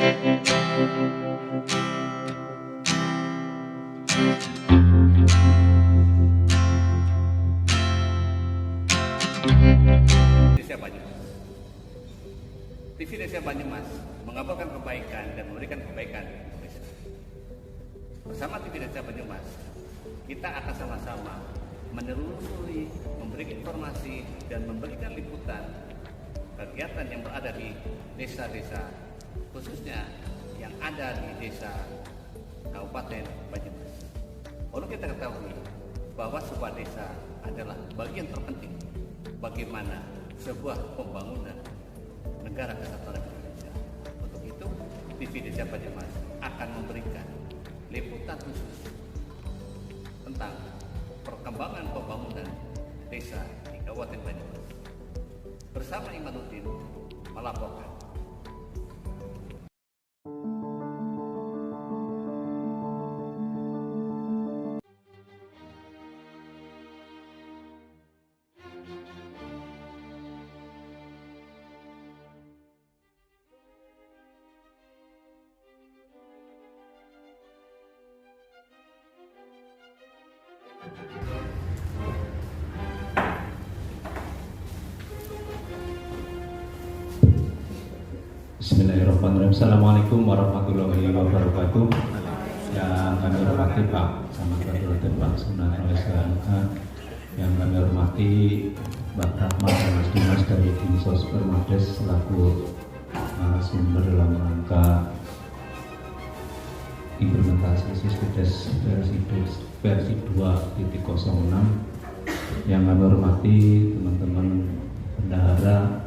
Desa Banyumas. TV Desa Banyumas mengabarkan kebaikan dan memberikan kebaikan di Indonesia. Bersama TV Desa Banyumas, kita akan sama-sama menelusuri, memberikan informasi dan memberikan liputan kegiatan yang berada di desa-desa, khususnya yang ada di desa Kabupaten Banyumas. Perlu kita ketahui bahwa sebuah desa adalah bagian terpenting bagaimana sebuah pembangunan negara kesatuan Indonesia. Untuk itu, TV Desa Banyumas akan memberikan liputan khusus tentang perkembangan pembangunan desa di Kabupaten Banyumas. Bersama Imanuddin melaporkan. Bismillahirrahmanirrahim. Assalamualaikum warahmatullahi wabarakatuh. Yang kami hormati Pak Camat Kabupaten Pak Sunan Oleh, yang kami hormati Mbak Rahma dan Mas Dimas dari Dinsos Permades selaku narasumber dalam rangka implementasi Siskedes versi 2.06. Yang kami hormati teman-teman bendahara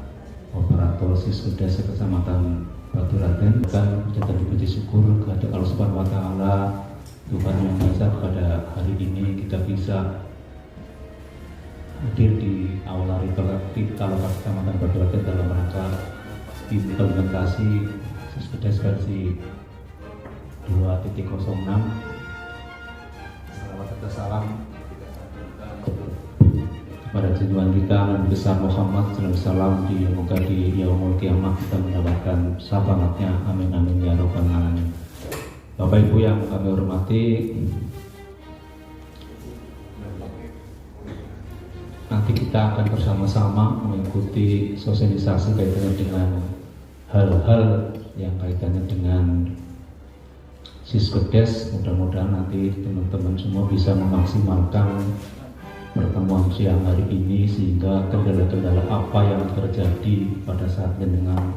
operator Siskedes Kecamatan Baturaden, dan kita berpuji syukur kepada Allah Subhanahu wa Ta'ala, Tuhan yang Maha pada hari ini kita bisa hadir di aula Rikalokat Kecamatan Baturaden dalam rangka implementasi Siskedes versi 2.06. Salawat serta salam pada junjungan kita Nabi besar Muhammad SAW, semoga di yaumul kiamah kita mendapatkan syafaatnya, amin amin ya rabbal alamin. Bapak Ibu yang kami hormati, nanti kita akan bersama-sama mengikuti sosialisasi kaitannya dengan hal-hal yang kaitannya dengan Siskedes. Mudah-mudahan nanti teman-teman semua bisa memaksimalkan pertemuan siang hari ini sehingga kendala-kendala apa yang terjadi pada saat dengan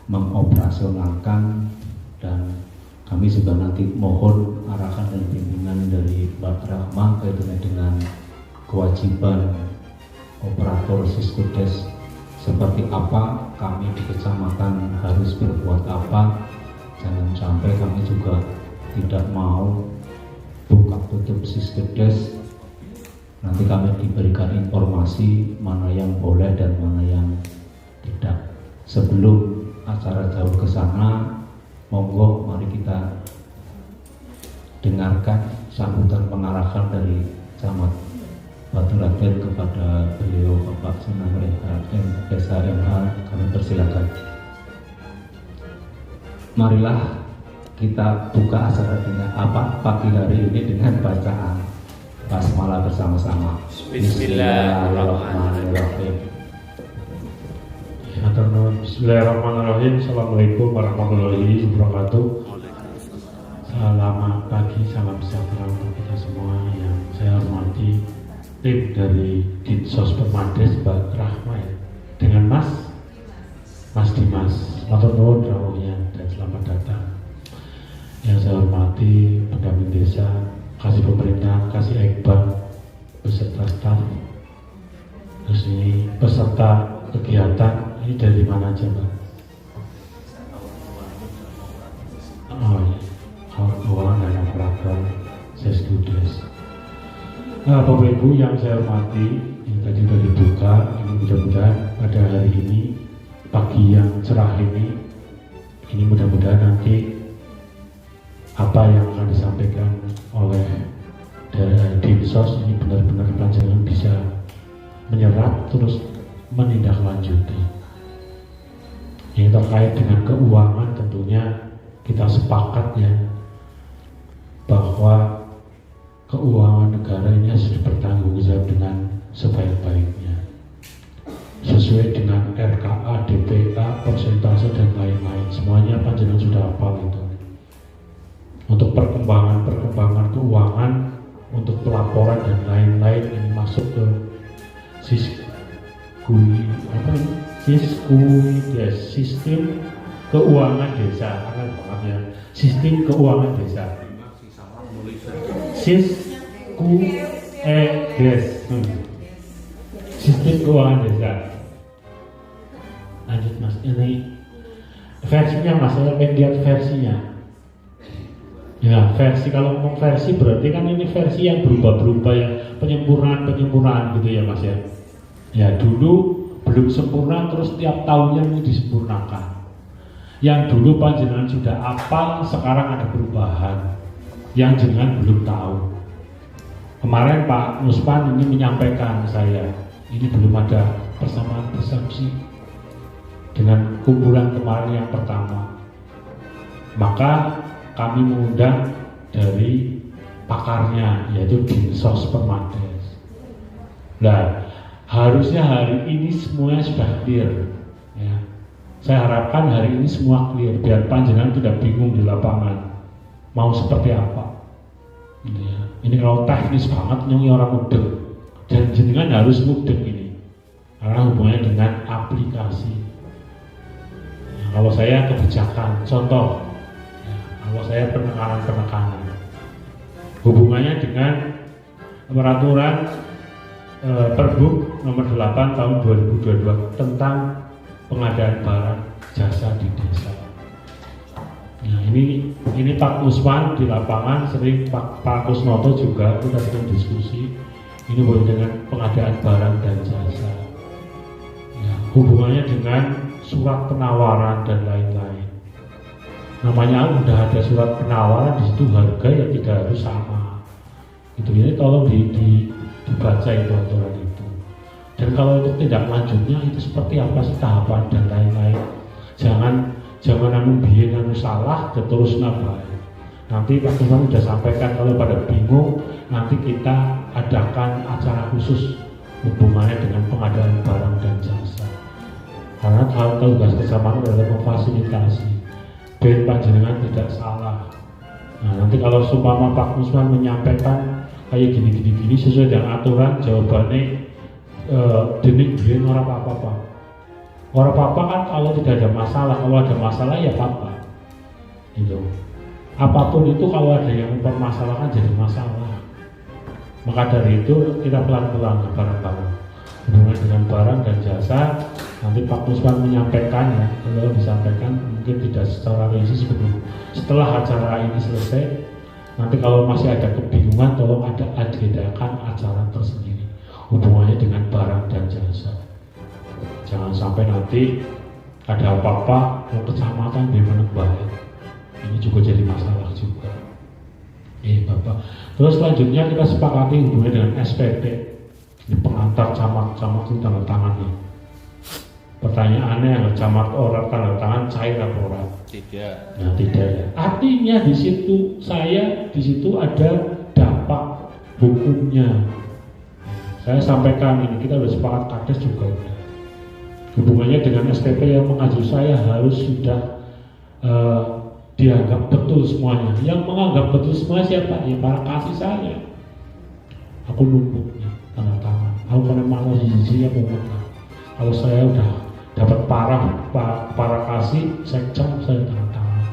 mengoperasionalkan, dan kami juga nanti mohon arahan dan bimbingan dari Mbak Rahma kaitannya dengan kewajiban operator Siskedes seperti apa, kami di kecamatan harus berbuat apa. Jangan sampai kami juga tidak mau buka tutup Siskedes, nanti kami diberikan informasi mana yang boleh dan mana yang tidak. Sebelum acara jauh ke sana, monggo mari kita dengarkan sambutan pengarahan dari Camat Baturaden kepada beliau Bapak Sunan Desa MH. Kami persilakan. Marilah kita buka acara dengan pagi hari ini dengan bacaan basmalah bersama-sama. Bismillahirrahmanirrahim. Bismillahirrahmanirrahim. Assalamualaikum warahmatullahi wabarakatuh. Selamat pagi, salam sejahtera untuk kita semua. Yang saya hormati tim dari Dinsos Permades, Mbak Rahma dengan Mas Dimas, matur nuwun rawuhnya dan selamat datang. Yang saya hormati pendamping desa, kasih pemerintah, kasih ekbal, beserta staf, terus ini peserta kegiatan. Ini dari mana aja Pak? Kawan dan operator Siskedes. Bapak Ibu yang saya hormati, ini tadi sudah dibuka. Ini mudah-mudahan pada hari ini, pagi yang cerah ini mudah-mudahan nanti apa yang akan disampaikan oleh Dinsos ini benar-benar pelajaran bisa menyerap terus menindaklanjuti. Yang terkait dengan keuangan tentunya kita sepakat ya bahwa keuangan negara ini harus dipertanggungjawab dengan sebaik-baiknya sesuai dengan RKA, DPA, persentase dan lain-lain. Semuanya panjenengan sudah hafal itu. Untuk perkembangan keuangan, untuk pelaporan dan lain-lain ini masuk ke sistem keuangan desa. Akan banget ya. Sistem keuangan desa. Sistem keuangan desa. Lanjut Mas, ini versinya Mas, saya pengen lihat versinya. Ya, versi, kalau ngomong versi berarti kan ini versi yang berubah-berubah ya, penyempurnaan gitu ya Mas ya. Ya, dulu belum sempurna terus tiap tahunnya ini disempurnakan. Yang dulu panjenengan sudah hafal, sekarang ada perubahan yang jenengan belum tahu. Kemarin Pak Nuspan ini menyampaikan saya, ini belum ada persamaan persepsi dengan kumpulan kemarin yang pertama. Maka kami mengundang dari pakarnya, yaitu Dinsos Permades. Nah, harusnya hari ini semuanya sudah clear. Ya. Saya harapkan hari ini semua clear, biar panjenengan tidak bingung di lapangan mau seperti apa. Ya. Ini kalau teknis banget, nyongi orang mudeng, dan jenengan harus mudeng ini, karena hubungannya dengan aplikasi. Ya, kalau saya kebijakan, contoh. Kalau saya penekanan, hubungannya dengan peraturan Pergub nomor 8 tahun 2022 tentang pengadaan barang jasa di desa. Nah, ini Pak Nuspan di lapangan sering, Pak Kusnoto juga kita sering diskusi. Ini boleh dengan pengadaan barang dan jasa. Ya, hubungannya dengan surat penawaran dan lain-lain. Namanya udah ada surat penawaran, di situ harga ya tidak harus sama. Itu ini tolong dibaca itu aturan itu. Dan kalau untuk tindak lanjutnya itu seperti apa sih tahapan dan lain-lain. Jangan anu biyen anu salah terus nabai. Nanti Pak Tuhan sudah sampaikan, kalau pada bingung nanti kita adakan acara khusus hubungannya dengan pengadaan barang dan jasa. Karena hal tugas kesamaan adalah memfasilitasi ben panjenengan tidak salah. Nah, nanti kalau seumpama Pak Nusman menyampaikan kayak gini sesuai dengan aturan, jawabannya dening biyen ora apa-apa. Ora apa-apa kan kalau tidak ada masalah, kalau ada masalah ya apa-apa. Gitu. Apapun itu kalau ada yang mempermasalahkan jadi masalah. Maka dari itu kita pelan-pelan bareng-bareng. Hubungan dengan barang dan jasa, nanti Pak Nusman menyampaikan ya, kalau disampaikan mungkin tidak secara rinci setelah acara ini selesai. Nanti kalau masih ada kebingungan, tolong adakan acara tersendiri hubungannya dengan barang dan jasa. Jangan sampai nanti ada apa-apa yang kecamatan bagaimana baik, ini juga jadi masalah juga. Bapak. Terus selanjutnya kita sepakati hubungannya dengan SPT, ini pengantar camat itu tanda tangan nih. Pertanyaannya, camat orang tanda tangan cair apa ora? Tidak. Nah, tidak ya. Artinya di situ ada dampak hukumnya. Saya sampaikan ini, kita sudah sepakat, Kades juga udah. Hubungannya dengan SPP yang mengajukan saya harus sudah dianggap betul semuanya. Yang menganggap betul semua siapa? Ya para kasih saya. Aku numpuk ya, tanda tangan. Aku pernah malu sisi ya pokoknya. Kalau saya udah dapat para kasih, saya tanda tangan.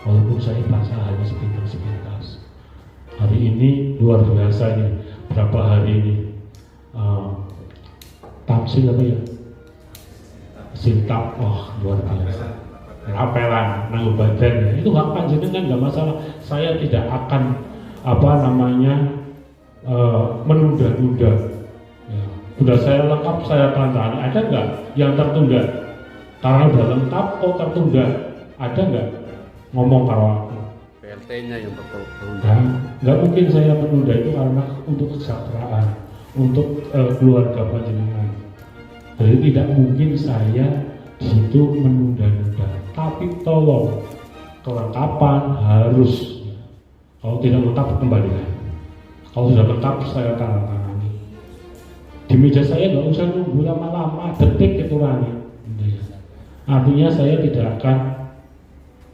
Walaupun saya baca hanya sepintas. Hari ini luar biasa ini. Berapa hari ini tamsil apa ya? Sintap, wah luar biasa. Apelan, nanggung badan, itu hak panjenengan nggak masalah. Saya tidak akan menunda-nunda. Ya. Sudah saya lengkap, saya tanda tangan. Ada nggak yang tertunda? Karena udah lengkap, kok tertunda? Ada nggak? Ngomong kalau aku. PLT-nya yang tertunda. Nah, nggak mungkin saya menunda itu karena untuk kesejahteraan, untuk keluarga panjenengan. Jadi tidak mungkin saya di situ menunda-nunda. Tapi tolong kelengkapan harus, kalau tidak lengkap kembalikan, kalau sudah lengkap saya tanda tangani. Di meja saya nggak usah nunggu lama-lama, detik itu rani. Artinya saya tidak akan,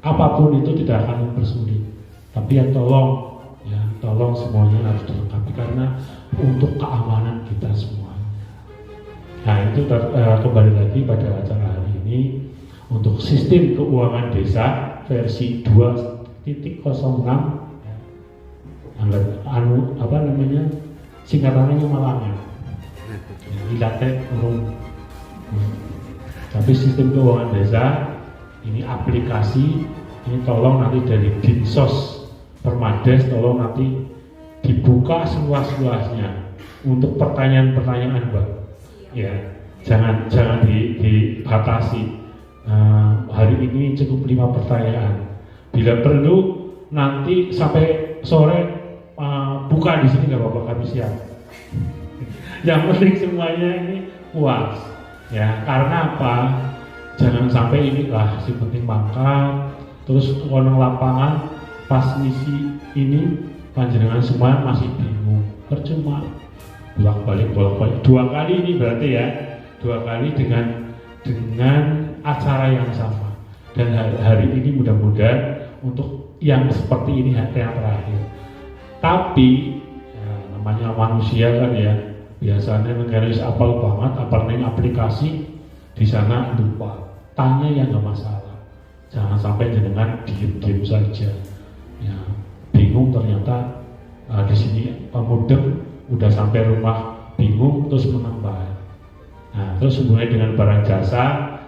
apapun itu tidak akan mempersulit, tapi ya tolong semuanya harus dilengkapi karena untuk keamanan kita semua. Nah itu kembali lagi pada acara hari ini untuk sistem keuangan desa versi 2.06, singkatannya malangnya ilate urung. Tapi sistem keuangan desa ini aplikasi ini tolong nanti dari Dinsos Permades tolong nanti dibuka seluas-luasnya untuk pertanyaan-pertanyaan Mbak. Ya, jangan dibatasi. Hari ini cukup 5 pertanyaan. Bila perlu nanti sampai sore buka di sini nggak apa-apa, kami siap. Yang penting semuanya ini puas. Ya, karena apa? Jangan sampai inilah si penting makan, terus orang lapangan pas ngisi ini panjenengan semua masih bingung, percuma bolak-balik 2 kali ini berarti ya 2 kali dengan acara yang sama. Dan hari ini mudah-mudahan untuk yang seperti ini yang terakhir. Tapi ya, namanya manusia kan ya, biasanya negara apal banget, apal neng aplikasi di sana lupa. Tanya yang nggak masalah. Jangan sampai jenengan diem saja. Ya, bingung ternyata di sini mudeng udah sampai rumah bingung terus menambah. Nah, terus hubungannya dengan barang jasa,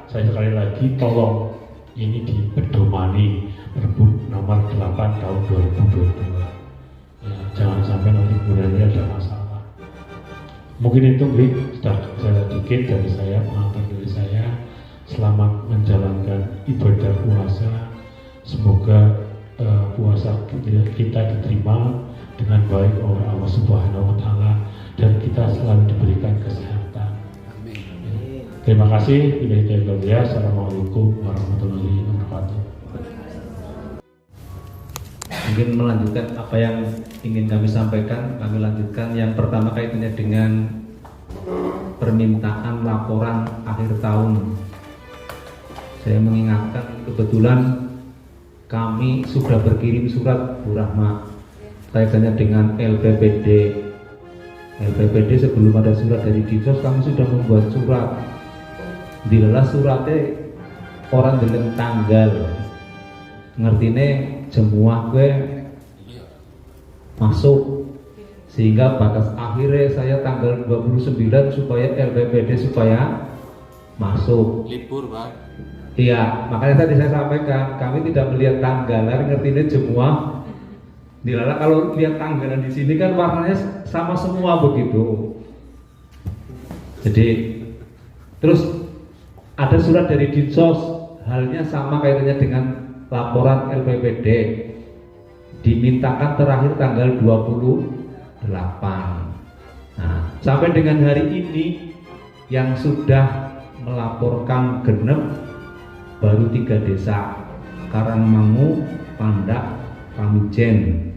saya sekali lagi tolong ini dipedomani Perbu nomor 8 tahun 2022. Ya, jangan sampai nanti kemudian ada masalah. Mungkin itu sudah sedikit dari saya, pengantar dari saya. Selamat menjalankan ibadah puasa. Semoga puasa kita diterima dengan baik oleh Allah Subhanahu wa Ta'ala dan kita selalu diberikan kesehatan. Amin. Terima kasih. Assalamualaikum warahmatullahi wabarakatuh. Mungkin melanjutkan apa yang ingin kami sampaikan, kami lanjutkan. Yang pertama kaitannya dengan permintaan laporan akhir tahun. Saya mengingatkan kebetulan kami sudah berkirim surat Bu Rahma kaitannya dengan LPPD. LPPD sebelum ada surat dari Dinsos kami sudah membuat surat. Dilalah suratnya orang dengan tanggal. Ngertine jemuah gue masuk sehingga batas akhirnya saya tanggal 29 supaya LPPD supaya masuk. Libur Pak. Iya, makanya tadi saya sampaikan kami tidak melihat tanggalan, ngertinya jemuah. Dilala kalau lihat tanggalan di sini kan warnanya sama semua begitu. Jadi terus ada surat dari Dinsos, halnya sama kaitannya dengan laporan LPPD. Dimintakan terakhir tanggal 28. Nah, sampai dengan hari ini yang sudah melaporkan genep baru 3 desa, Karangmangu, Pandak, Pamijen.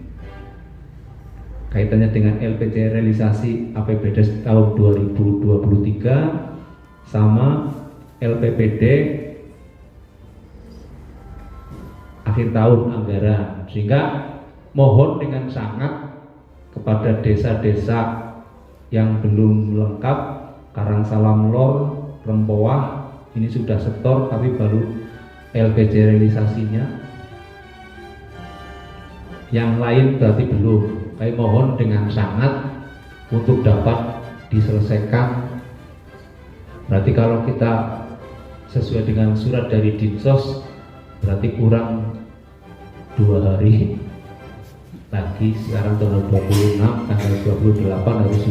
Kaitannya dengan LPC realisasi APBD tahun 2023 sama LPPD akhir tahun anggaran. Sehingga mohon dengan sangat kepada desa-desa yang belum lengkap, Karangsalam Lor, Rempoah ini sudah setor tapi baru LPC realisasinya, yang lain berarti belum. Kami mohon dengan sangat untuk dapat diselesaikan. Berarti kalau kita sesuai dengan surat dari Dinsos berarti kurang 2 hari lagi. Sekarang tanggal 26, tanggal 28 harus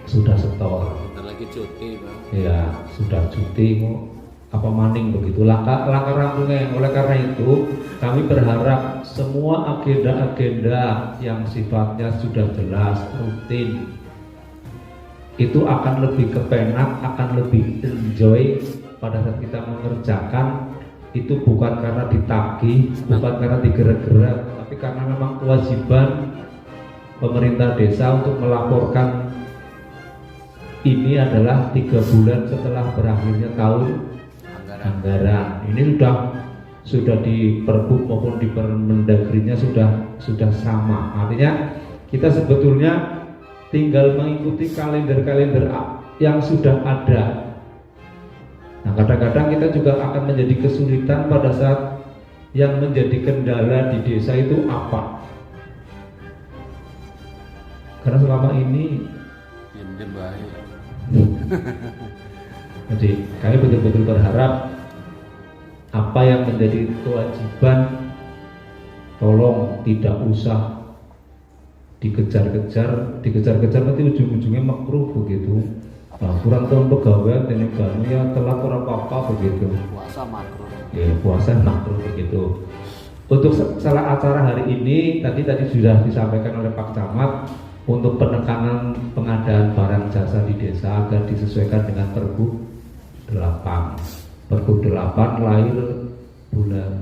sudah setor. Lagi cuti Pak. Ya sudah cuti mau apa maning begitu langkah rampungnya. Oleh karena itu kami berharap semua agenda-agenda yang sifatnya sudah jelas rutin itu akan lebih kepenak, akan lebih enjoy pada saat kita mengerjakan itu bukan karena ditagih, bukan karena digerak-gerak, tapi karena memang kewajiban pemerintah desa untuk melaporkan ini adalah 3 bulan setelah berakhirnya tahun anggaran. Ini sudah di Perbuk maupun di Permendagrinya sudah sama. Artinya kita sebetulnya tinggal mengikuti kalender-kalender yang sudah ada. Nah, kadang-kadang kita juga akan menjadi kesulitan pada saat yang menjadi kendala di desa itu apa. Karena selama ini jadi kami betul-betul berharap apa yang menjadi kewajiban tolong tidak usah dikejar-kejar nanti ujung-ujungnya makruh begitu. Nah, kurang tahun pegawai dan ya telat orang apa begitu. Puasa makruh. Ya, puasa makruh begitu. Untuk salah acara hari ini tadi sudah disampaikan oleh Pak Camat untuk penekanan pengadaan barang jasa di desa agar disesuaikan dengan Pergub 8. Pergub 8 lahir bulan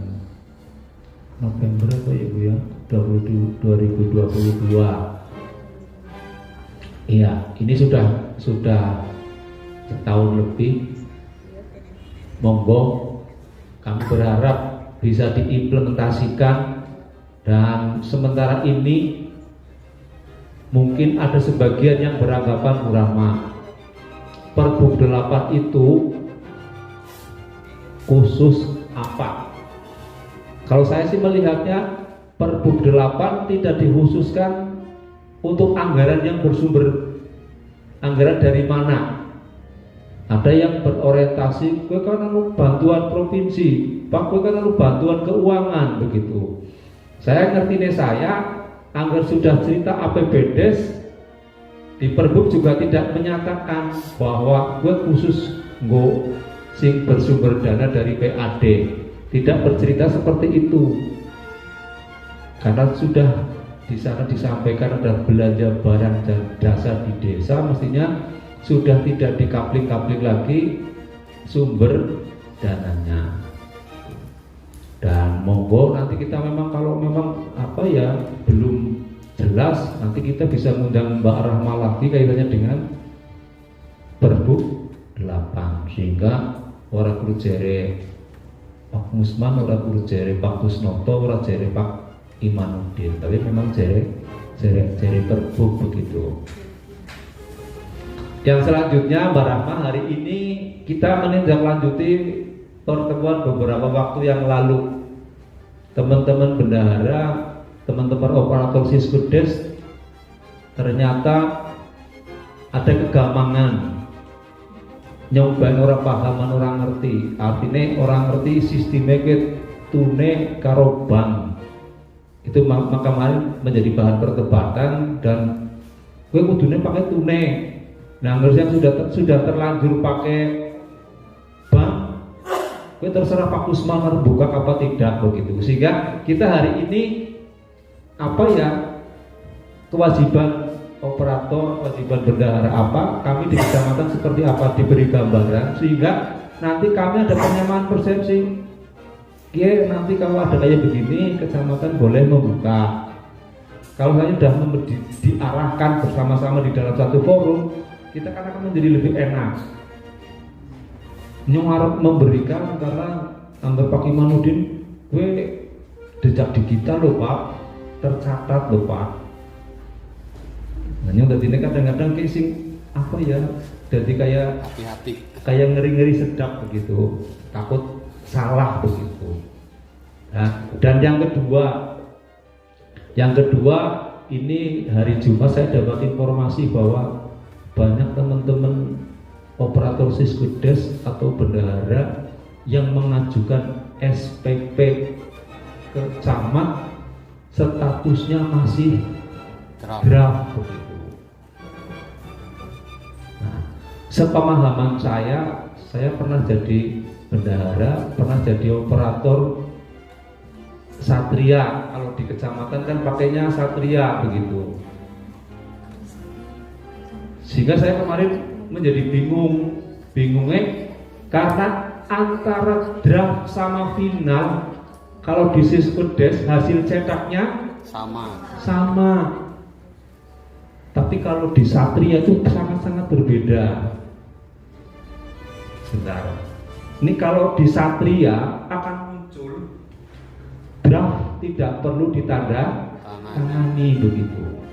November apa ya Bu ya? 2022. Iya, ini sudah setahun lebih. Monggo kami berharap bisa diimplementasikan, dan sementara ini mungkin ada sebagian yang beranggapan murah. Pergub 8 itu khusus apa? Kalau saya sih melihatnya Pergub 8 tidak dikhususkan untuk anggaran yang bersumber anggaran dari mana. Ada yang berorientasi ke kan bantuan provinsi, Pak kan bantuan keuangan begitu. Saya ngerti saya anggar sudah cerita APBDes di Pergub juga tidak menyatakan bahwa gue khusus sing bersumber dana dari PAD, tidak bercerita seperti itu. Karena sudah di sana disampaikan ada belanja barang dan jasa di desa, mestinya sudah tidak dikapling-kapling lagi sumber dananya. Dan monggo nanti kita kalau memang belum jelas, nanti kita bisa mengundang Mbak Rahma lagi kaitannya dengan Pergub 8, sehingga ora kudu jere Pak Musman, ora kudu jere Pak Kusnoto, ora jere Pak Imanuddin, tapi memang jere Pergub begitu. Yang selanjutnya Mbak Rahma, hari ini kita menindaklanjuti pertemuan beberapa waktu yang lalu. Teman-teman bendahara, teman-teman operator Siskudes ternyata ada kegamangan, nyobain orang pahaman orang ngerti. Artinya orang ngerti sistemnya tune karo bank. Itu maka kemarin menjadi bahan perdebatan, dan gue kudunya pakai tune. Nah, yang sudah terlanjur pakai bank, gue terserah Pak Kusman buka apa tidak begitu. Sehingga kita hari ini kewajiban operator, kewajiban bendahara apa, kami di kecamatan seperti apa, diberi gambaran, sehingga nanti kami ada penyamaan persepsi. Nanti kalau ada kayak begini, kecamatan boleh membuka. Kalau saya sudah diarahkan bersama-sama di dalam satu forum, kita kan akan menjadi lebih enak. Nyuarap memberikan karena anggar Pak Imanuddin, gue jejak digital loh Pak, tercatat loh Pak. Nah, yang tadi ini kadang-kadang casing jadi kayak hati-hati, kayak ngeri-ngeri sedap begitu, takut salah begitu. Nah, dan yang kedua ini hari Jumat saya dapat informasi bahwa banyak teman-teman operator Siskudes atau bendahara yang mengajukan SPP ke camat, statusnya masih draft begitu. Nah, sepemahaman saya pernah jadi bendahara, pernah jadi operator Satria. Kalau di kecamatan kan pakainya Satria begitu. Sehingga saya kemarin menjadi bingungnya karena antara draft sama final, kalau di Siskudes hasil cetaknya sama. Tapi kalau di Satria itu sangat-sangat berbeda. Sebentar. Ini kalau di Satria akan muncul draft tidak perlu ditanda tangani begitu.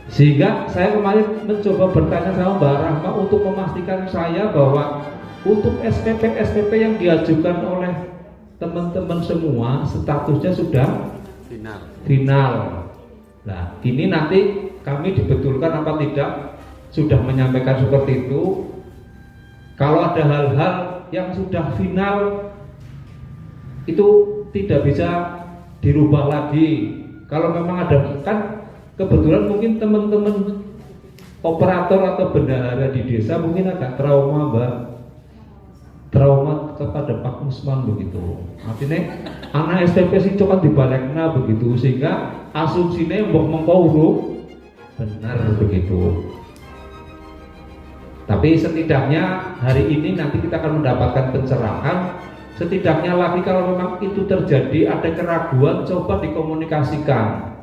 Sehingga saya kemarin mencoba bertanya sama Mbak Rahma untuk memastikan saya bahwa untuk SPP yang diajukan oleh teman-teman semua statusnya sudah final. Nah, ini nanti kami dibetulkan apa tidak, sudah menyampaikan seperti itu. Kalau ada hal-hal yang sudah final itu tidak bisa dirubah lagi. Kalau memang ada, kan kebetulan mungkin teman-teman operator atau bendahara di desa mungkin agak trauma, Mbak. Trauma kepada Pak Musman begitu. Artinya anak STP sih coba dibalekna begitu, sehingga asumsinya mbok mengkau benar begitu. Tapi setidaknya hari ini nanti kita akan mendapatkan pencerahan. Setidaknya lagi kalau memang itu terjadi ada keraguan, coba dikomunikasikan.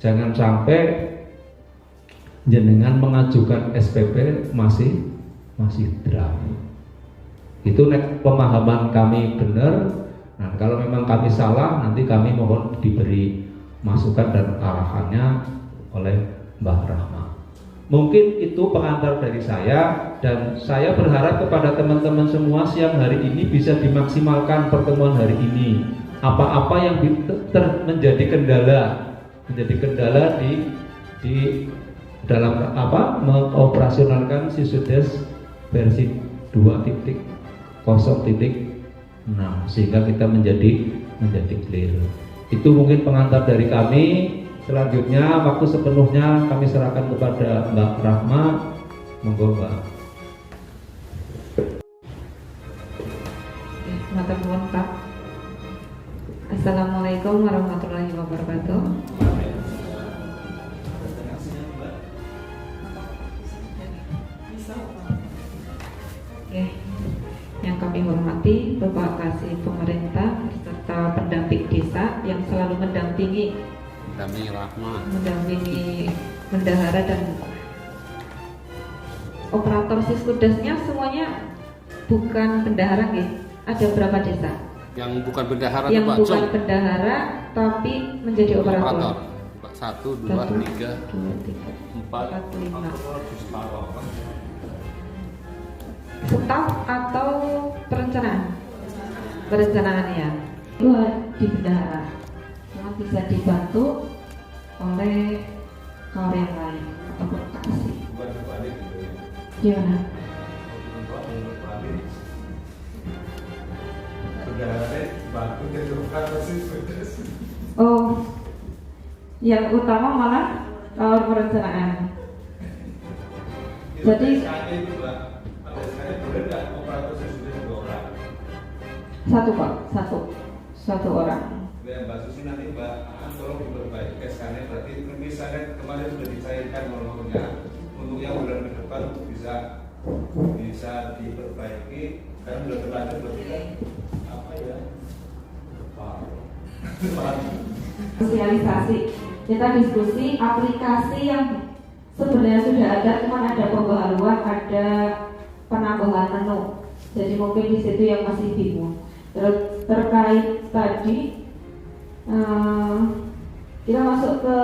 Jangan sampai jenengan mengajukan SPP masih draft. Itu pemahaman kami benar. Nah, kalau memang kami salah, nanti kami mohon diberi masukan dan arahannya oleh Mbak Rahma. Mungkin itu pengantar dari saya, dan saya berharap kepada teman-teman semua siang hari ini bisa dimaksimalkan pertemuan hari ini. Apa-apa yang menjadi kendala di dalam mengoperasionalkan Siskudes versi 2.0.6 sehingga kita menjadi clear. Itu mungkin pengantar dari kami. Selanjutnya waktu sepenuhnya kami serahkan kepada Mbak Rahma. Monggo, Mbak. Matur nuwun, Pak. Assalamualaikum warahmatullahi wabarakatuh. Yang kami hormati Bapak Kasih Pemerintah serta pendamping desa yang selalu mendampingi bendahara dan operator Siskodesnya semuanya bukan bendahara nggih. Ada berapa desa? Yang bukan bendahara, yang Pak, bukan bendahara tapi menjadi operator. 1, 2, 3, 4, 5. Staf atau perencanaan? Perencanaan ya. Dua di bendahara. Cuma bisa dibantu oleh kawan yang lain ataupun kasih. Gimana? Oh, yang utama malah kawan perencanaan. Jadi satu orang. Mbak Susi nanti Mbak tolong diperbaiki SK-nya, berarti misalnya kemarin sudah dicairkan nomornya untuk yang bulan ke depan bisa diperbaiki karena sudah terlanjur berarti kan apa ya? Sosialisasi, kita diskusi aplikasi yang sebenarnya sudah ada, cuma ada pembaharuan, ada penambahan menu. Jadi mungkin di situ yang masih bingung. Terus terkait tadi kita masuk ke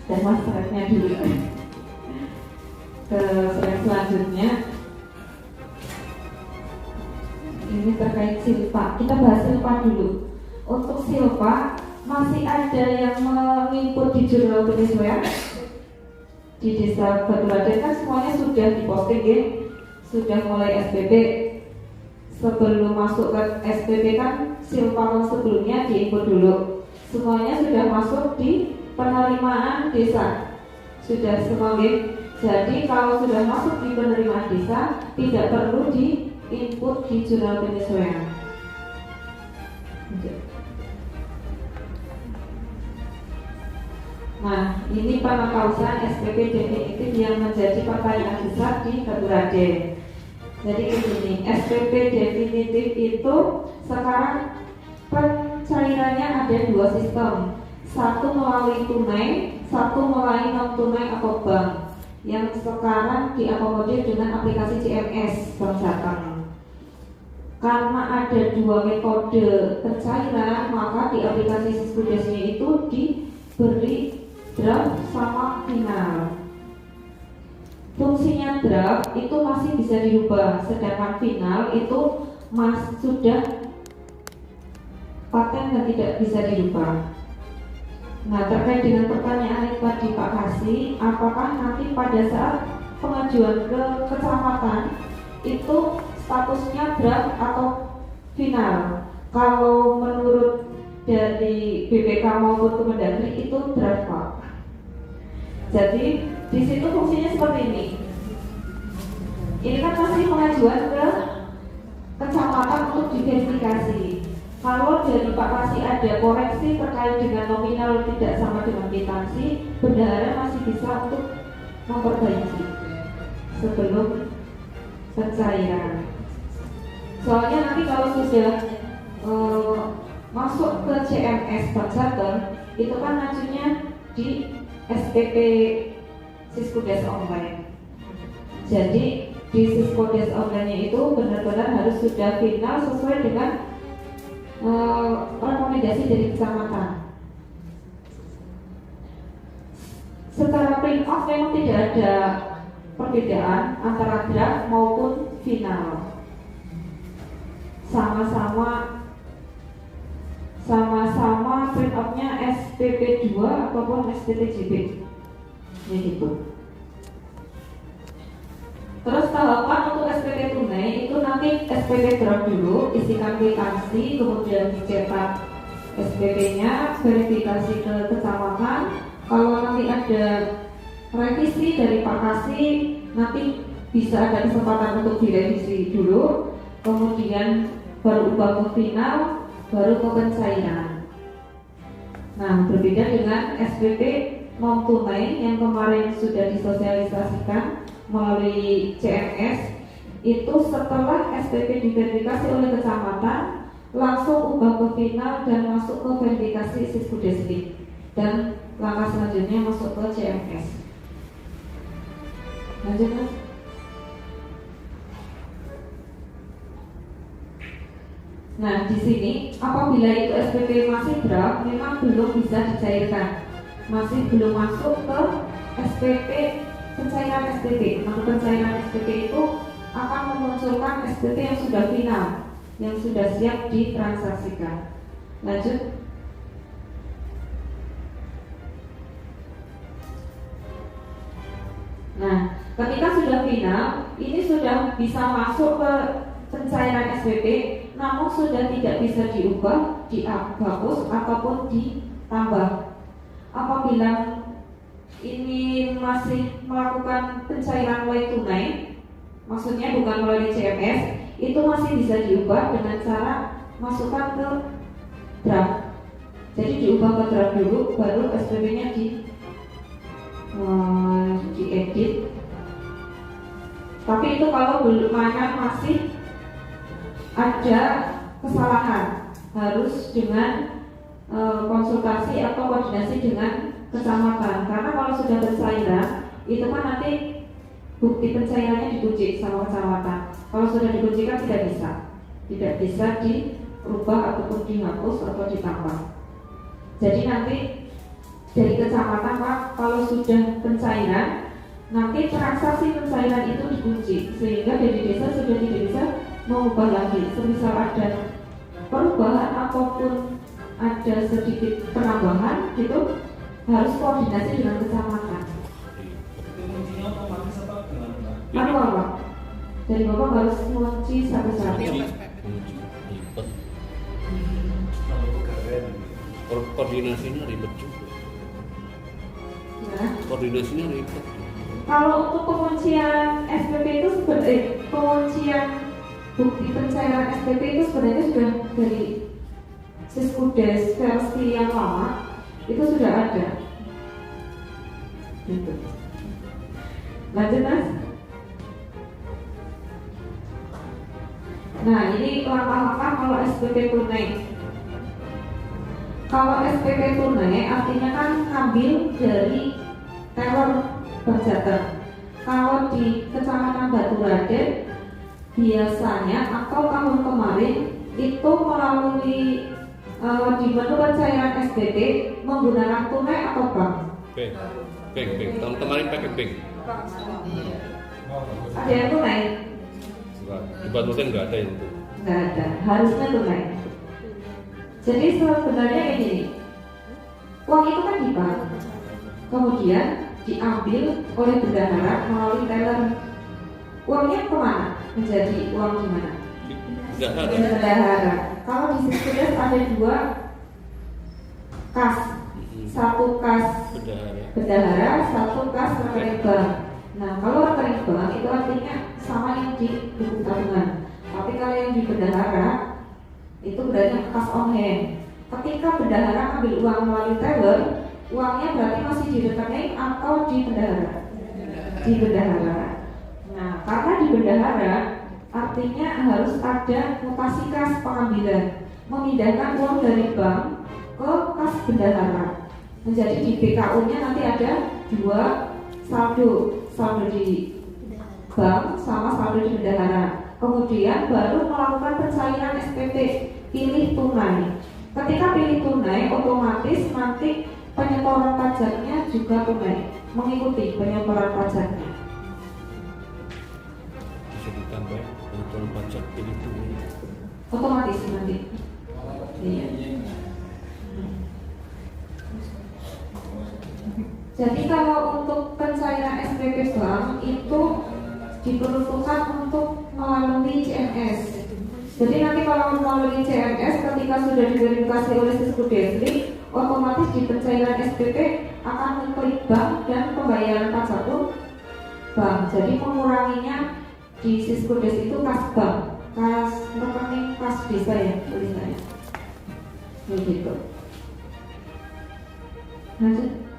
demonstrasinya dulu ke slide selanjutnya. Ini terkait silpa. Kita bahas silpa dulu. Untuk silpa masih ada yang menginput di jurnal penyesuaian di desa Batu kan semuanya sudah diposting ya, sudah mulai SPP. Sebelum masuk ke SPP kan silpa sebelumnya diinput dulu. Semuanya sudah masuk di penerimaan desa, sudah semua ya. Jadi kalau sudah masuk di penerimaan desa tidak perlu di input di jurnal penyesuaian. Nah, ini penakausan SPP definitif yang menjadi pertanyaan besar di Batu Raden. Jadi begini, SPP definitif itu sekarang pencairannya ada dua sistem, satu melalui tunai, satu melalui non tunai atau bank, yang sekarang diakomodir dengan aplikasi CMS Bank Jateng. Karena ada dua metode pencairan, maka di aplikasi Siskudesnya itu diberi draft sama final. Fungsinya draft itu masih bisa dirubah, sedangkan final itu sudah paten dan tidak bisa dirubah. Nah, terkait dengan pertanyaan yang tadi Pak Kasih, apakah nanti pada saat pengajuan ke kecamatan itu statusnya draft atau final? Kalau menurut dari BPK maupun Kemendagri itu draft, Pak. Jadi di situ fungsinya seperti ini. Ini kan masih pengajuan ke kecamatan untuk diverifikasi. Kalau dari Pak Kasih ada koreksi terkait dengan nominal tidak sama dengan kwitansi, bendahara masih bisa untuk memperbaiki sebelum pencairan. Soalnya nanti kalau sudah masuk ke CMS Bank Jateng, itu kan ngajunya di SPP Siskudes online. Jadi di Siskudes online-nya itu benar-benar harus sudah final sesuai dengan rekomendasi dari kecamatan. Secara print off memang tidak ada perbedaan antara draft maupun final. Sama-sama print off-nya SPP 2 ataupun SPTJB. Ya gitu. Terus tahapan untuk SPP tunai itu nanti SPP draft dulu, isikan kwitansi, kemudian dicetak SPP-nya, verifikasi ke kecamatan. Kalau nanti ada revisi dari Pak Kasih, nanti bisa ada kesempatan untuk direvisi dulu, kemudian baru ubah ke final, baru ke pencairan. Nah, berbeda dengan SPP non tunai yang kemarin sudah disosialisasikan melalui CMS, itu setelah SPP diverifikasi oleh kecamatan langsung ubah ke final dan masuk ke verifikasi Siskudeslik, dan langkah selanjutnya masuk ke CMS. Lanjut, Mas. Nah, di sini apabila itu SPP masih draft, memang belum bisa dicairkan, masih belum masuk ke SPP pencairan SPP. Maka pencairan SPP itu akan memunculkan SPP yang sudah final, yang sudah siap ditransaksikan. Lanjut. Nah, ketika sudah final, ini sudah bisa masuk ke pencairan SPP, namun sudah tidak bisa diubah, dihapus ataupun ditambah. Apabila ini masih melakukan pencairan melalui tunai, maksudnya bukan melalui CMS, itu masih bisa diubah dengan cara masukkan ke draft. Jadi diubah ke draft dulu, baru SPP-nya diedit. Tapi itu kalau belum masih ada kesalahan, harus dengan konsultasi atau koordinasi dengan kecamatan. Karena kalau sudah pencairan, itu kan nanti bukti pencairannya dikunci sama kecamatan. Kalau sudah dikuncikan tidak bisa dirubah ataupun dihapus atau ditambah. Jadi nanti dari kecamatan, Pak, kalau sudah pencairan, nanti transaksi pencairan itu dikunci, sehingga dari desa sudah tidak bisa mengubah lagi. Semisal ada perubahan ataupun ada sedikit penambahan, gitu harus koordinasi dengan kecamatan. Itu kuncinya otomatis atau gimana? Manual, Pak. Jadi Bapak harus mengunci satu-satu. Koordinasinya ribet juga. Nah, Koordinasinya ribet. kalau untuk penguncian SPP itu penguncian bukti pencairan SPP itu sebenarnya sudah dari Siskudes versi yang lama itu sudah ada. Gitu. Lanjut, Mas. Nah, ini langkah-langkah kalau SPP tunai. Kalau SPP tunai artinya kan ngambil dari teller Banjateng. Kalau di Kecamatan Batu Raden biasanya atau tahun kemarin itu melalui di menu pencairan SPP menggunakan tunai atau bank? Bank. Tahun kemarin pakai bank. Ada yang tunai? Enggak. Di Batu Raden nggak ada yang itu. Nggak ada, harusnya tunai. Jadi sebenarnya kayak gini, uang itu kan di bank, kemudian diambil oleh bendahara melalui teller. Uangnya kemana? Menjadi uang gimana? Bendahara. Kalau di Siskudes ada 2 kas, satu kas bendahara, satu kas rekening bank. Nah, kalau rekening bank itu artinya sama yang di buku tabungan. Tapi kalau yang di bendahara itu berarti kas on hand. Ketika bendahara ambil uang melalui teller, uangnya berarti masih di rekening atau di bendahara? Di bendahara. Nah, karena di bendahara artinya harus ada mutasi kas pengambilan, memindahkan uang dari bank ke kas bendahara. Menjadi di BKU-nya nanti ada 2 saldo di bank sama saldo di bendahara. Kemudian baru melakukan pencairan SPP, pilih tunai. Ketika pilih tunai, otomatis nanti penyetoran pajaknya juga tunai, mengikuti penyetoran pajaknya. Bisa ditambah penyetoran pajak pilih tunai. Otomatis nanti. Iya. Jadi kalau untuk pencairan SPP bank itu diperuntukkan untuk melalui CMS. Jadi nanti kalau melalui CMS ketika sudah diverifikasi oleh Siskudes, otomatis di pencairan SPP akan mengklik bank dan pembayaran pajak pun bank. Jadi menguranginya di Siskudes itu kas bank, kas rekening, kas desa ya tulisannya. Begitu. Lanjut.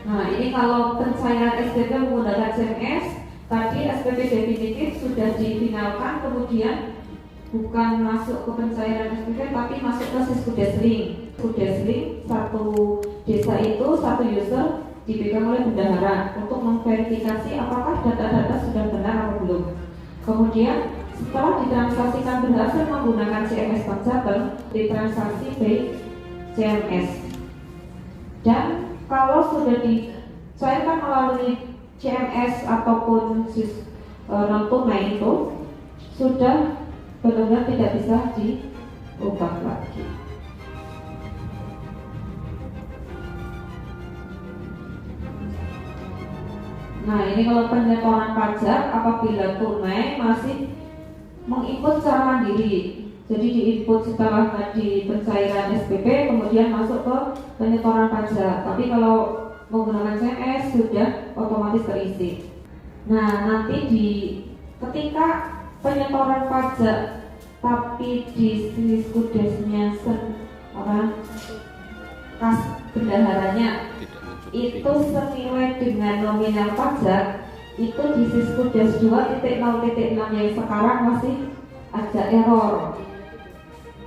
Nah, ini kalau pencairan SPP menggunakan CMS, tadi SPP definitif sudah difinalkan, kemudian bukan masuk ke pencairan SPP tapi masuk ke Siskudes Link. Siskudes Link, satu desa itu satu user dipegang oleh bendahara untuk memverifikasi apakah data-data sudah benar atau belum. Kemudian setelah ditransaksikan berhasil menggunakan CMS Banjateng, ditransaksi by CMS. Dan kalau sudah dicairkan melalui CMS ataupun non tunai itu sudah benar-benar tidak bisa diubah lagi. Nah, ini kalau penyetoran pajak apabila tunai masih menginput secara mandiri. Jadi diinput setelah tadi pencairan SPP kemudian masuk ke penyetoran pajak. Tapi kalau menggunakan CMS sudah otomatis terisi. Nah, nanti ketika penyetoran pajak tapi di Siskudes-nya kas bendaharanya itu senilai dengan nominal pajak, itu di Siskudes 2.0.6 yang sekarang masih ada error,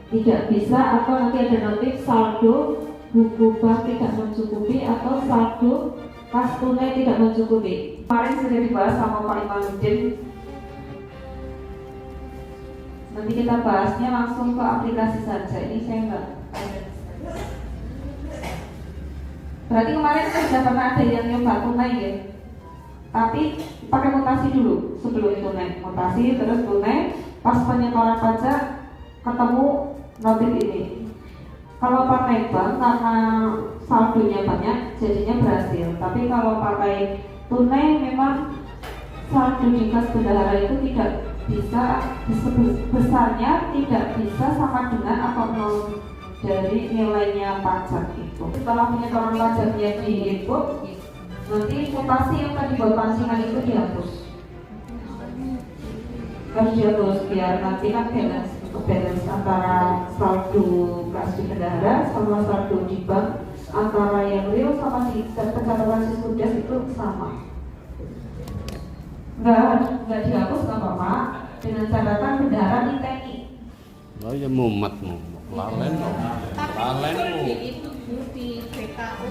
tidak bisa, atau nanti ada notif saldo buku bank tidak mencukupi atau saldo kas tunai tidak mencukupi. Kemarin sudah dibahas sama Pak Imanuddin. Nanti kita bahasnya langsung ke aplikasi saja. Ini saya enggak. Berarti kemarin sudah pernah ada yang nyoba tunai ya. Tapi pakai mutasi dulu sebelum tunai. Mutasi terus tunai, pas penyetoran pajak ketemu notif ini. Kalau pakai bank karena saldonya banyak jadinya berhasil. Tapi kalau pakai tunai memang saldo di kas bendahara itu tidak bisa, besarnya tidak bisa sama dengan atau nol dari nilainya pajak itu. Setelah penyetoran pajaknya diinput, nanti mutasi yang tadi buat pancingan itu dihapus. Harus dihapus biar nanti kan balance antara saldo kas di bendahara sama saldo di bank, antara yang real sama di pencatatan Siskudes itu sama. nggak dihapus nggak apa-apa, dengan catatan bendahara ITNI. Oh ya mumet lalen Tapi itu di PKU.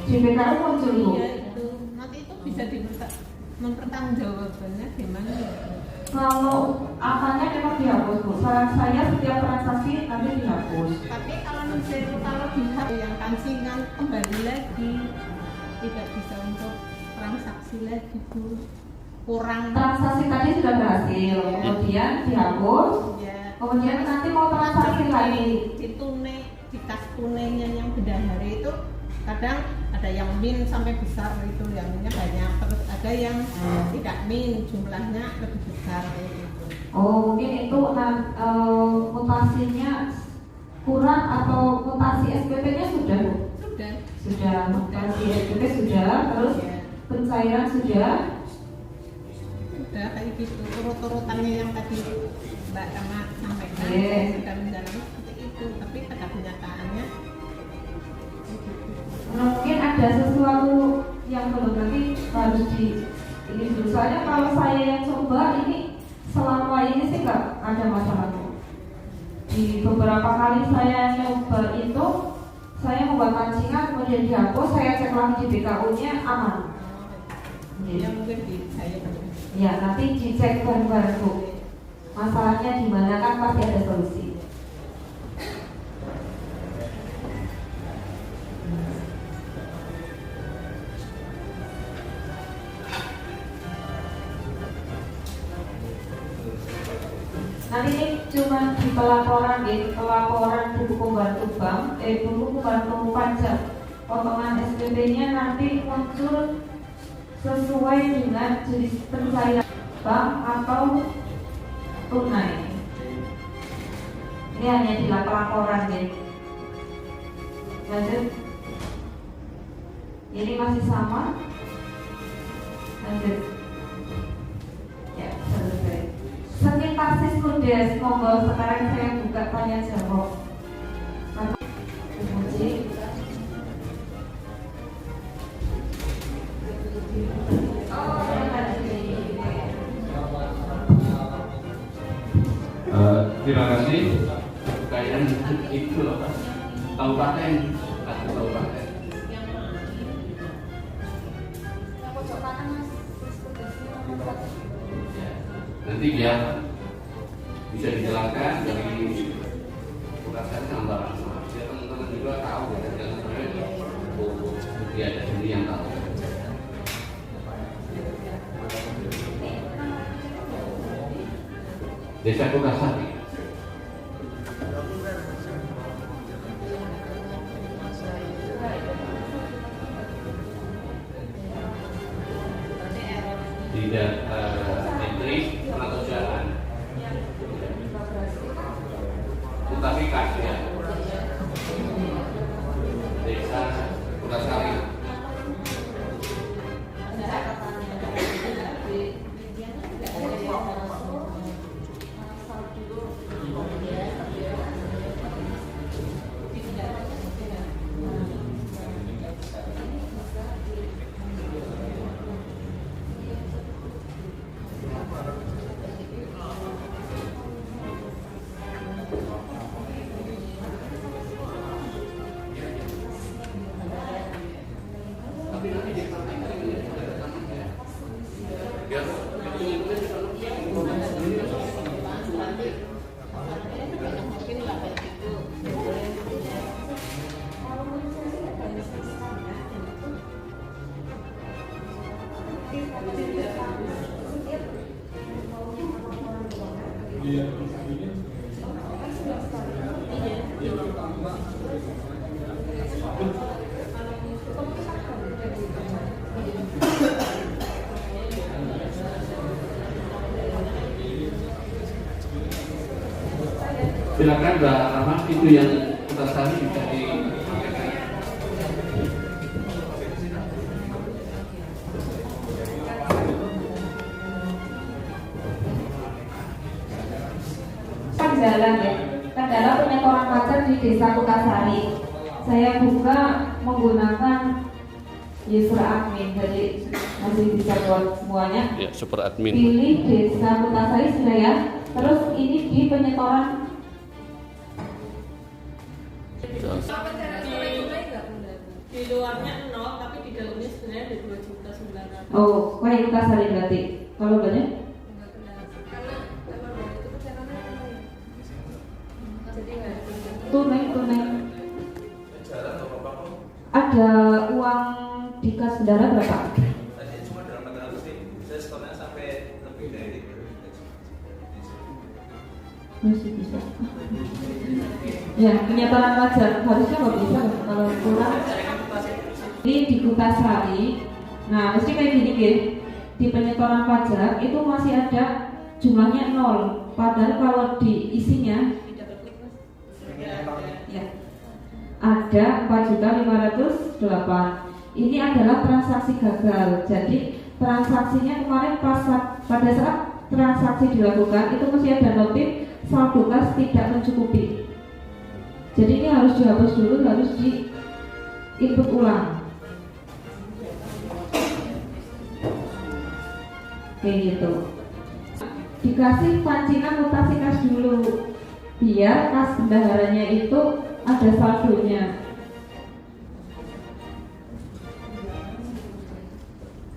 Di PKU muncul Bu. Iya itu. Nanti itu bisa mempertanggungjawabannya gimana ya? Kalau akannya memang dihapus Bu. Saran saya setiap transaksi nanti dihapus. Tapi kalau dihapus yang pancingan kembali lagi tidak bisa untuk transaksi lagi Bu. Kurang Transaksi tadi sudah berhasil, kemudian dihapus, ya. kemudian nanti mau transaksi lagi. Di kas tunainya yang bendahara itu kadang ada yang min sampai besar itu yang minnya banyak, terus ada yang tidak min jumlahnya lebih besar kayak gitu. Oh mungkin itu mutasinya kurang atau mutasi SPP-nya sudah Bu? Sudah, mutasi SPP sudah, terus Ya. pencairan sudah. Udah kayak gitu urut-urutannya yang tadi Mbak Rama sampaikan sudah menjalani seperti itu, tapi pada kenyataannya Mungkin ada sesuatu yang belum nanti harus ini dulu. Soalnya kalau saya yang coba ini selama ini sih nggak ada masalah. Di beberapa kali saya nyoba itu saya membuat pancingan kemudian dihapus, saya cek lagi di BKU-nya aman. ya mungkin di saya Ya nanti dicek bareng-bareng Bu. Masalahnya di mana kan pasti ada solusi. Nanti ini cuma di pelaporan buku pembantu bank, buku pembantu pajak, potongan SPP-nya nanti muncul sesuai dengan jenis pencairan bank atau tunai. Ini hanya di laporan ya. Lanjut. Ini masih sama. Lanjut. Ya, selesai. Sintaksis Kudes, monggo sekarang saya buka tanya jawab. Uji. Terima kasih. Kalian itu kabupaten atau kabupaten. Nanti biar bisa dijelaskan dari tugasan sama Bapak. Biar teman-teman juga tahu ya, jangan sampai dia ada sendiri yang tahu. Desa Kukasari. Tidak entry atau jalan, tetapi kasih Desa Kukasari. Silakan Mbak Rahmat, itu yang kita tadi bisa disampaikan. Jalan ya. Kendala penyetoran pajak di Desa Kukasari. Saya buka menggunakan user admin. Jadi masih bisa buat semuanya. Ya, super admin. Pilih desa Kutasari sudah ya. Terus ini di penyetoran di luarnya 0 tapi di dalamnya sebenarnya ada 2.900.000. oh, kayak Kutasari berarti. Kalau banyak tunai. Ada uang di kas bendara berapa? Tadi cuma 800 nih, saya setornya sampai lebih dari itu. Masih bisa. Ya, penyetoran pajak harusnya nggak bisa kalau kurang. Ini di Kutasari. Nah, mesti kayak gini, guys. Di penyetoran pajak itu masih ada jumlahnya 0. Padahal kalau di isinya ya ada 4.508. Ini adalah transaksi gagal. Jadi transaksinya kemarin pada saat transaksi dilakukan itu masih ada notif saldo kas tidak mencukupi. Jadi ini harus dihapus dulu, harus di input ulang. Kayak gitu. Dikasih pancingan mutasi kas dulu, biar kas bendaharanya itu ada saldonya.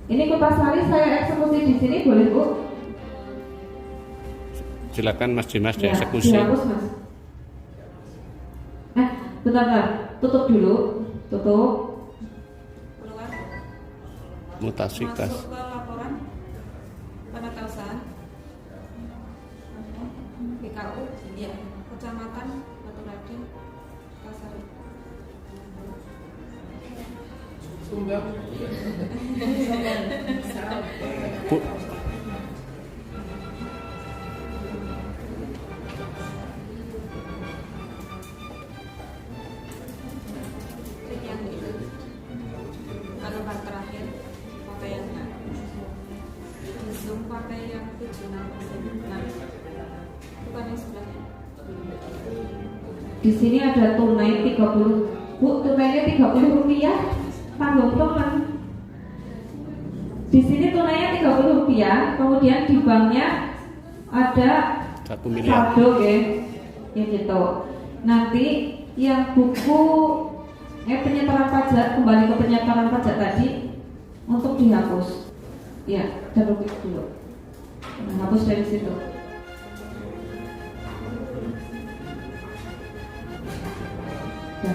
Ini Kutasari saya eksekusi di sini boleh Bu? Silakan Mas Dimas Ya, dieksekusi. dihapus Mas. Bentar, tutup dulu, tutup. Keluar, Mutasi kas. masuk ke laporan penetasan BKU, ya, Kecamatan Baturading, Kasari. Bu, Yang itu, alamat terakhir pakai yang di Zoom pakai yang 76, bukan yang sebelahnya. Di sini ada tunai 30. Bu, tunainya 30 rupiah. Tanggung teman. Di sini tunainya 30 rupiah. Kemudian di banknya ada 1 miliar. saldo, ya gitu. Nanti yang buku penyetoran pajak, kembali ke penyetoran pajak tadi untuk dihapus. Ya, dan rupiah dulu. Nah, hapus dari situ. Ya.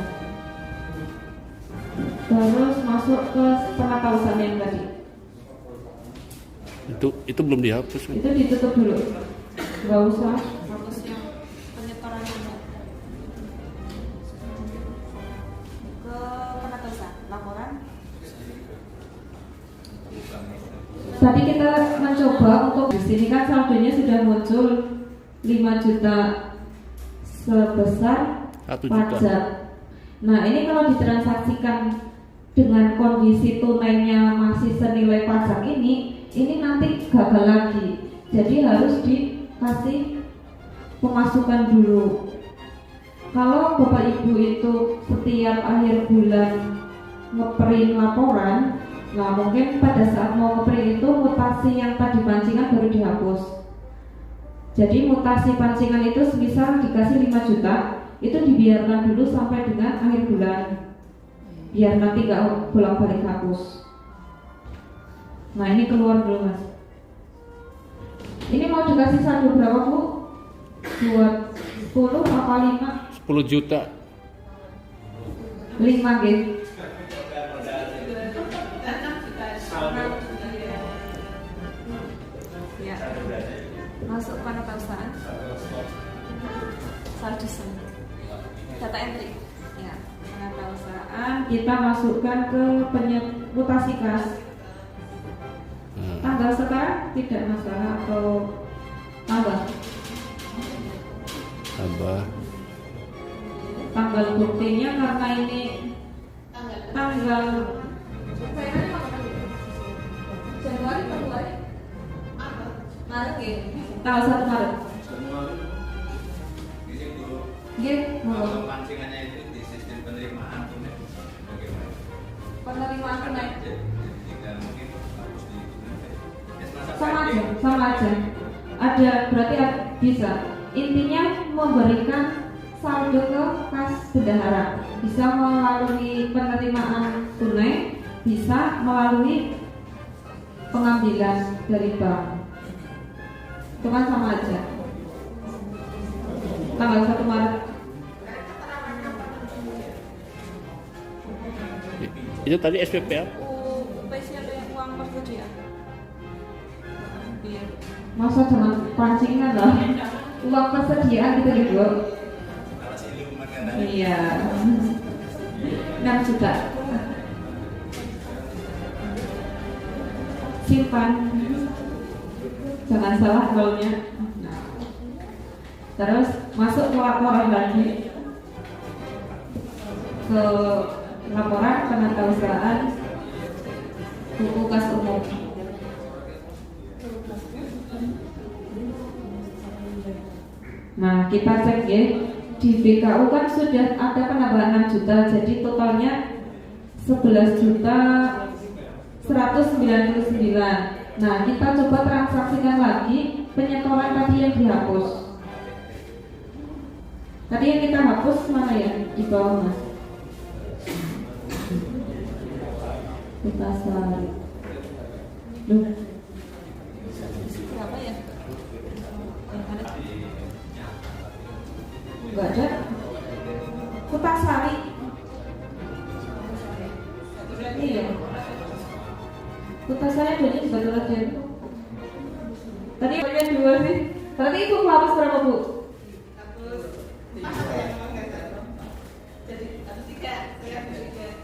Terus masuk ke pengatausan yang tadi. Itu belum dihapus kan? Itu ditutup dulu. Gak usah. Hapus yang penyetoran itu ke penetasan laporan. Tadi kita mencoba untuk di sini kan saldonya sudah muncul 5 juta sebesar 1 juta. pajak. Nah, ini kalau ditransaksikan dengan kondisi tunainya masih senilai pajak ini nanti gagal lagi. Jadi harus dikasih pemasukan dulu. Kalau Bapak Ibu itu setiap akhir bulan ngeprint laporan, nah mungkin pada saat mau ngeprint itu mutasi yang tadi pancingan baru dihapus. Jadi mutasi pancingan itu semisal dikasih 5 juta, itu dibiarkan dulu sampai dengan akhir bulan, biar nanti nggak bolak-balik hapus. Nah ini keluar dulu Mas. Ini mau dikasih saldo berapa Bu? Buat 10 apa 5? 10 juta. 5 gitu. Ya, masuk penetasan saldo sana. Data entry. Ya, Pengatausan kita masukkan ke mutasi kas. Tanggal sekarang tidak masalah atau tambah? Tambah. Tanggal buktinya karena ini tanggal Januari, Februari, Maret ya. tanggal 1 Maret. Izin dulu. Gitu. Kalau pancingannya itu di sistem penerimaan tunai bagaimana? Penerimaan tunai. Jadi tidak mungkin harus aja. Ada berarti bisa. Intinya memberikan saldo ke kas bendahara, bisa melalui penerimaan tunai, bisa melalui pengambilan dari bank. Itu kan sama aja. Tanggal 1 Maret. Itu tadi SPP apa? Uang persediaan. Iya. Masa jangan pancingan lah. Uang persediaan gitu juga. Iya. 6 juta. Simpan. Jangan salah nolnya. Nah. Terus masuk ke laporan lagi. Ke laporan penatausahaan buku kas umum. Nah, kita cek ya, di BKU kan sudah ada penambahan 6 juta, jadi totalnya 11.199. Nah, kita coba transaksikan lagi penyetoran tadi yang dihapus. Tadi yang kita hapus mana ya? Di bawah, Mas. Kita selalu. Berapa ya? Enggak ada. Kutasari. Iya. Kutasari adanya di Batu Raden. Tadi bagian 2 sih. Berarti itu hapus berapa, Bu?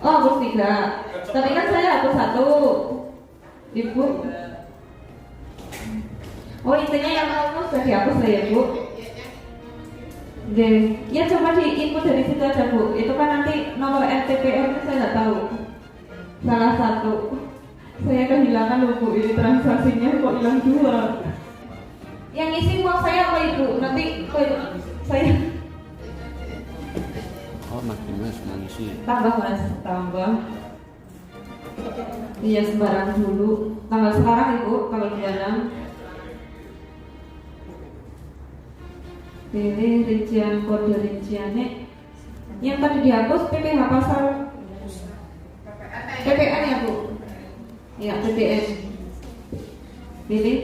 Oh, hapus 3. Tapi kan saya hapus 1. Ibu. Oh, intinya yang mau sudah dihapus lah ya, Bu. Oke, ya coba di input dari situ aja, Bu. Itu kan nanti nomor RTPM saya nggak tahu. Salah satu. Saya kehilangan loh, Bu. Ini transaksinya kok hilang 2. Yang isi uang saya apa Ibu? Nanti kok saya makin Mas mengisi. tambah, Mas, tambah. Iya, sembarang dulu. Tanggal sekarang Ibu, tanggal 26. Pilih rincian kode rinciannya. Yang tadi dihapus PPH pasal PPN ya, Bu? Ya, PPN. Pilih.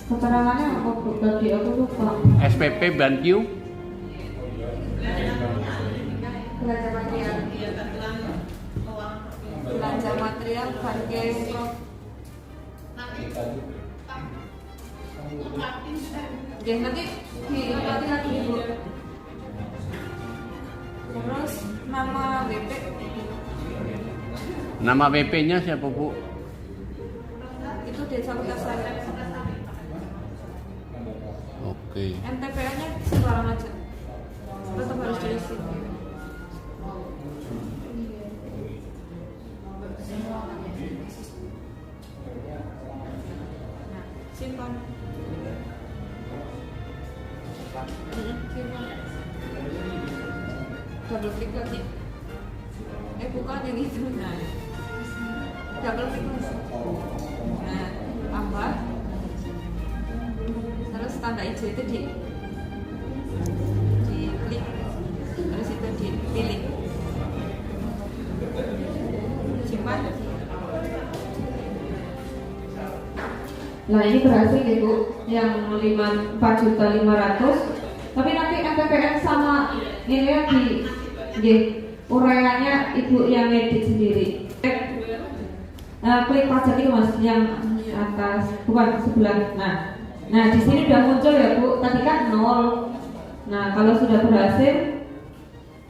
Keterangannya apa, Bu? Tadi aku lupa. SPP BanQ. Belanja material. Belanja material harga Oke, nanti dilatih lagi Bu. Terus nama BP. Nama BP-nya siapa, Bu? Itu Desa Kutasari. Oke. MTPN-nya sembarang aja. Tetap harus diisi. Simpan. Simpan. Double klik lagi. Bukan yang itu. Nah, double klik. Nah, tambah. Terus tanda hijau itu diklik. Terus itu dipilih. Simpan. Nah, ini berhasil ya, Bu, yang 4.500.000. Tapi nanti MTPN sama ini ya di uraiannya Ibu yang edit sendiri. Klik pajak itu, Mas, yang atas, bukan sebelah. Nah di sini udah muncul ya, Bu. Tadi kan 0. Nah, kalau sudah berhasil,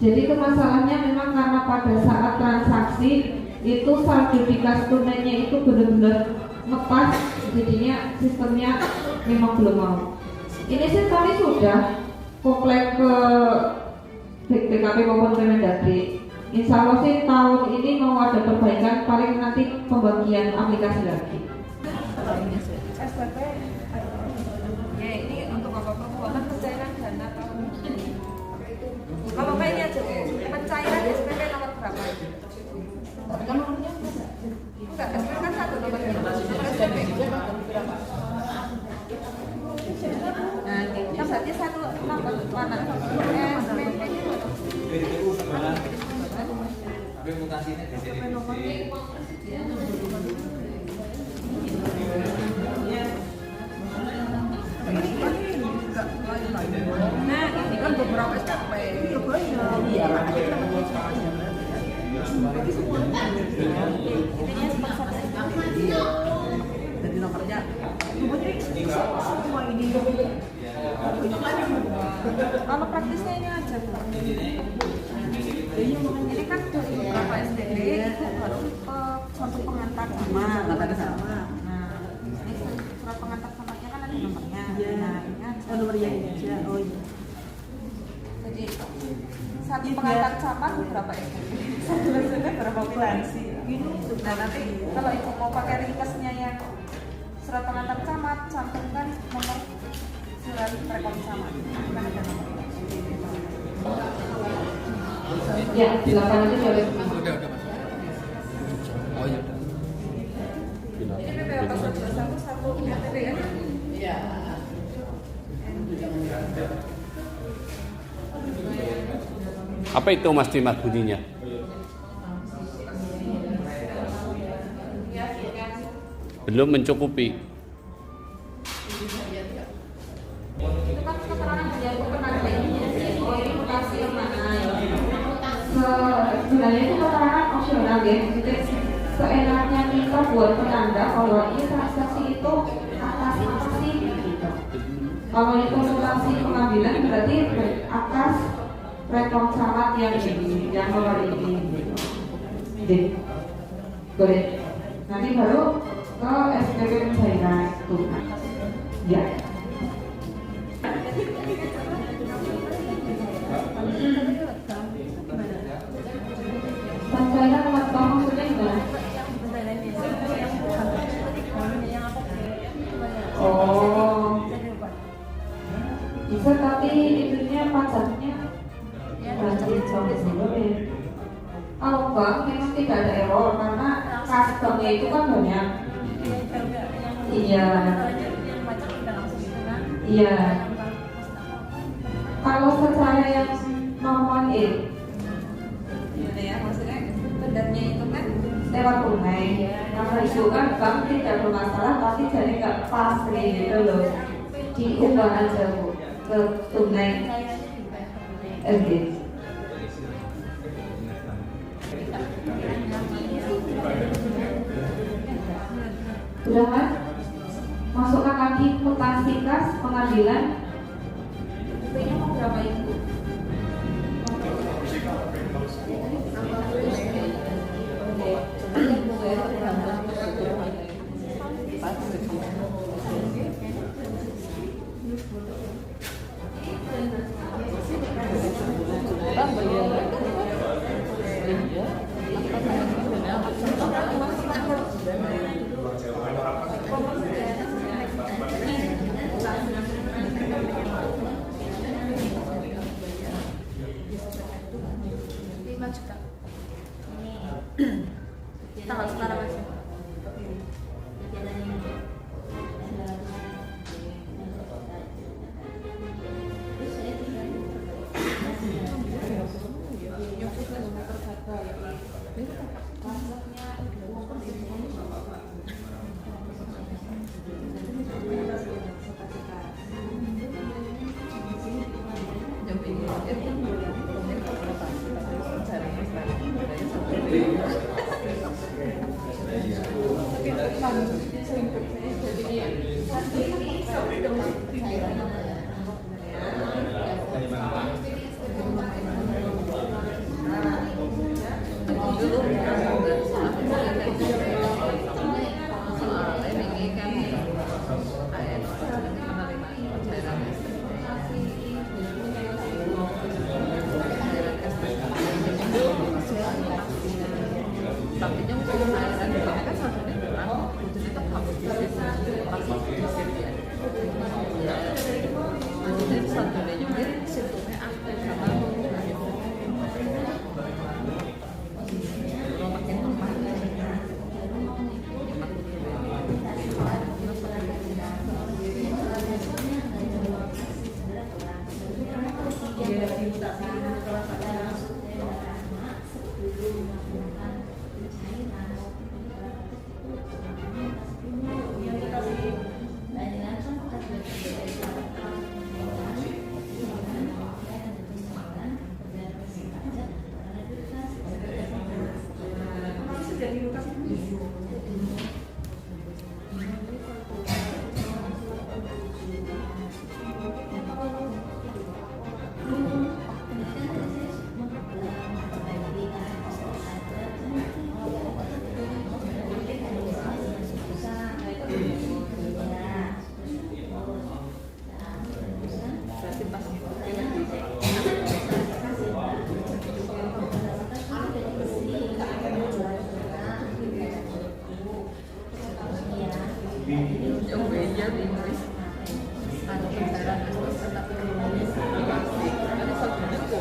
jadi itu masalahnya memang karena pada saat transaksi itu saldo di kas tunainya itu benar-benar ngepas, jadinya sistemnya memang belum mau. Ini sih kami sudah komplain ke BPKP maupun Kemendagri. Insya Allah sih tahun ini mau ada perbaikan, paling nanti pembagian aplikasi lagi. SPP ya ini untuk apa-apa keuangan pencairan dana tahun ini. Apa-apa ini aja pencairan SPP nomor berapa? Nomornya enggak, SPP kan 1 nomornya. mana? SPP itu Tapi mutasinya di sini. nah ini kan beberapa SPP. Iya. Jadi nomornya Kalau praktisnya ini aja Bu. Ini kan dari beberapa SPP itu harus ke suatu pengantar sama. Nah, ini surat pengantar samanya kan ada nomornya. Nah, ini aja. nomornya ini aja. Oh iya. Jadi satu pengantar camat berapa SPP? Satu SPP berapa wilansi? Nah nanti kalau ibu mau pakai ringkasnya yang surat pengantar camat, cantumkan nomor surat rekon camat. Kan ada nomor. Ya, silakan aja boleh. Oh iya. Ini PPOK 121 satu KTP kan? Iya. Apa itu Mas Dimas bunyinya? Belum mencukupi. Itu kan keterangan dari penanda ini mutasi yang mana ya? Sebenarnya itu keterangan opsional ya. Jadi seenaknya kita buat penanda kalau ini transaksi itu atas apa sih gitu. Kalau ini konsultasi pengambilan berarti atas rekon camat yang ini, yang nomor ini gitu. Jadi boleh. Nanti baru ke SPP Penjairan itu. Ya. Penjairan nggak tahu maksudnya gimana? Oh, bisa tapi itunya pajaknya berarti dulu ya. Kalau bank memang tidak ada error karena customnya itu kan banyak. Iya. Iya. Kalau secara yang normal Gimana ya maksudnya standarnya itu kan lewat tunai. Karena itu kan bank tidak bermasalah tapi jadi nggak pas gitu loh. Diubah aja Bu ke tunai. Oke. Udah kan? Masukkan lagi mutasi kas pengambilan. IP-nya mau berapa Ibu? tanggal sekarang aja. Yang beda Inggris. Ada pelajaran tentang ekonomi. Ada subjekku.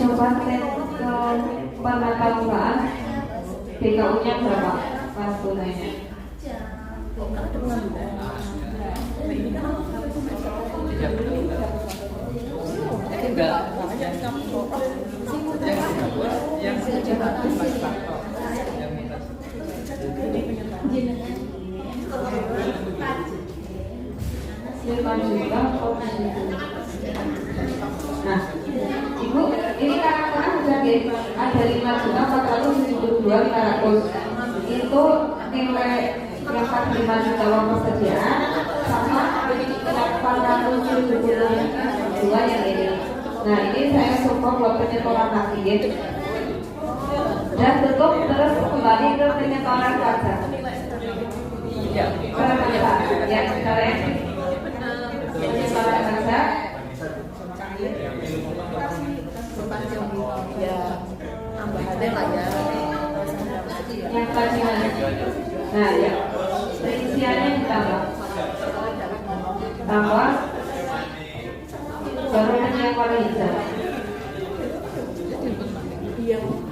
Coba cek ke penatabukaan BKU-nya berapa pas tunainya? Nah, Ibu, ini karakternya sudah ada 5.472.500. Itu nilai yang 45 juta uang persediaan sama 872 yang ini. Nah, ini saya support buat penyetoran lagi dan tutup terus kembali ke penyetoran saja. Ya, sekarang penyetoran saja. Ya, tambahannya lah ya. Yang tadi nah ya, rinciannya ditambah baru yang warna hijau. Iya.